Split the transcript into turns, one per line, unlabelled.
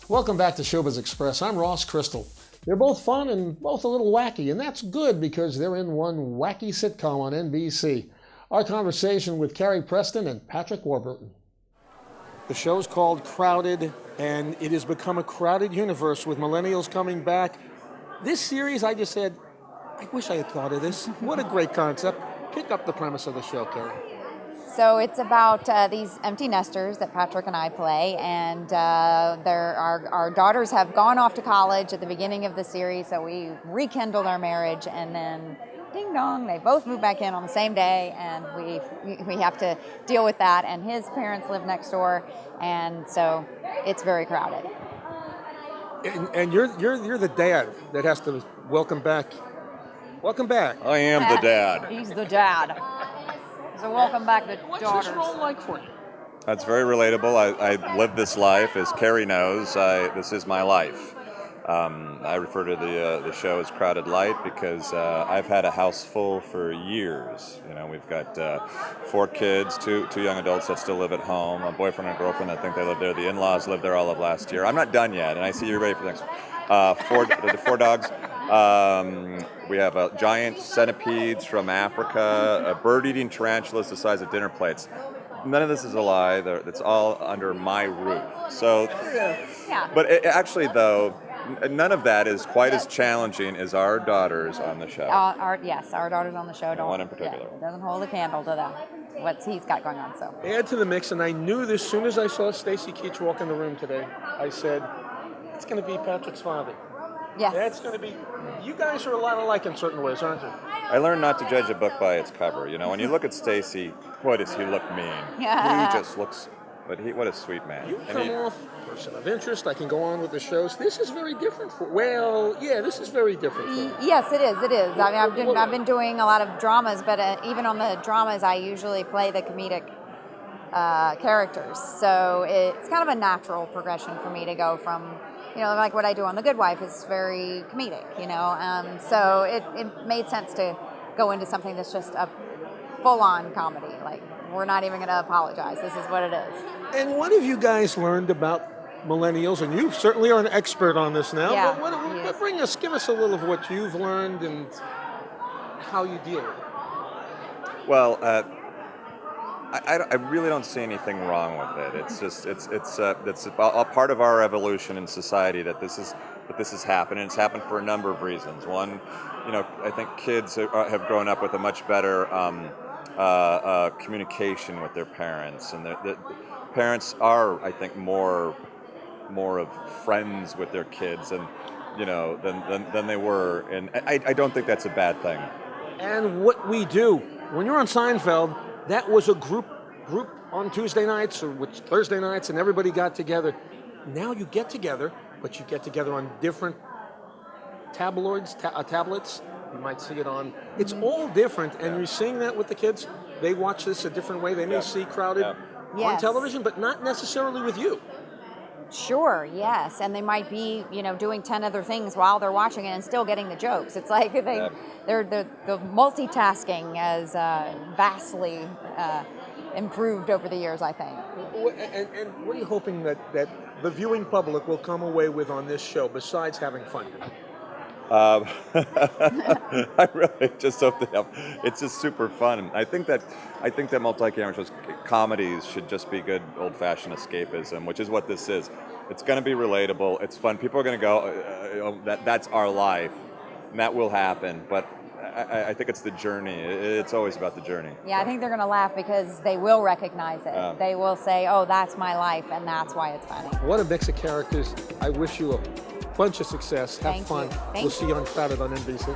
Welcome back to Showbiz Express. I'm Ross Crystal. They're both fun and both a little wacky, and that's good because they're in one wacky sitcom on NBC. Our conversation with Carrie Preston and Patrick Warburton. The show's called Crowded, and it has become a crowded universe with millennials coming back. This series, I just said, I wish I had thought of this. What a great concept. Pick up the premise of the show, Carrie.
So it's about these empty nesters that Patrick and I play, and our daughters have gone off to college at the beginning of the series, so we rekindled our marriage, and then ding dong, they both moved back in on the same day, and we have to deal with that. And his parents live next door, and so it's very crowded.
And you're the dad that has to welcome back. Welcome back.
I am the dad.
He's the dad. So welcome back, the
What's
daughters.
this role like for you?
That's very relatable. I live this life, as Carrie knows. This is my life. I refer to the show as Crowded Light because I've had a house full for years. You know, we've got 4 kids, two young adults that still live at home, a boyfriend and a girlfriend that think they live there. The in-laws lived there all of last year. I'm not done yet, and I see you're ready for the next 4 dogs. We have giant centipedes from Africa, bird-eating tarantulas the size of dinner plates. None of this is a lie. It's all under my roof. So,
Yeah.
But actually, though, none of that is quite as challenging as our daughters on the show.
Our daughters on the show don't.
One in particular.
Yeah, it doesn't hold a candle to what he's got going on. So.
Add to the mix, and I knew this as soon as I saw Stacy Keach walk in the room today. I said, it's going to be Patrick's father.
Yes.
That's going to be. You guys are a lot alike in certain ways, aren't you?
I learned not to judge a book by its cover. You know, when you look at Stacy, boy, does he look mean.
Yeah.
He just looks, what a sweet man.
You come off person of interest. I can go on with the shows. This is very different. This is very different.
Yes, it is. It is. I mean, I've been doing a lot of dramas, but even on the dramas, I usually play the comedic characters. So it's kind of a natural progression for me to go from, like what I do on The Good Wife is very comedic, so it made sense to go into something that's just a full-on comedy. Like, we're not even going to apologize. This is what it is.
And what have you guys learned about millennials? And you certainly are an expert on this now.
Yeah,
but give us a little of what you've learned and how you deal with it.
Well, I really don't see anything wrong with it. It's just it's a part of our evolution in society that this has happened, and it's happened for a number of reasons. One, I think kids have grown up with a much better communication with their parents, and the parents are, I think, more of friends with their kids, and than they were, and I don't think that's a bad thing.
And what we do when you're on Seinfeld, that was a group on Tuesday nights or Thursday nights, and everybody got together. Now you get together, but you get together on different tablets. You might see it on. It's all different, and you're seeing that with the kids. They watch this a different way. They may see Crowded on television, but not necessarily with you.
Sure, yes, and they might be, doing 10 other things while they're watching it and still getting the jokes. It's like the multitasking has vastly improved over the years, I think.
And what are you hoping that the viewing public will come away with on this show besides having fun?
I really just hope it's just super fun. I think that multi-camera shows, comedies should just be good old-fashioned escapism, which is what this is. It's going to be relatable. It's fun. People are going to go, that's our life, and that will happen. But I think it's the journey. It's always about the journey.
Yeah, I think they're going to laugh because they will recognize it. They will say, oh, that's my life, and that's why it's funny.
What a mix of characters. I wish you a bunch of success. Have fun.
Thank you.
We'll see you on Crowded on NBC.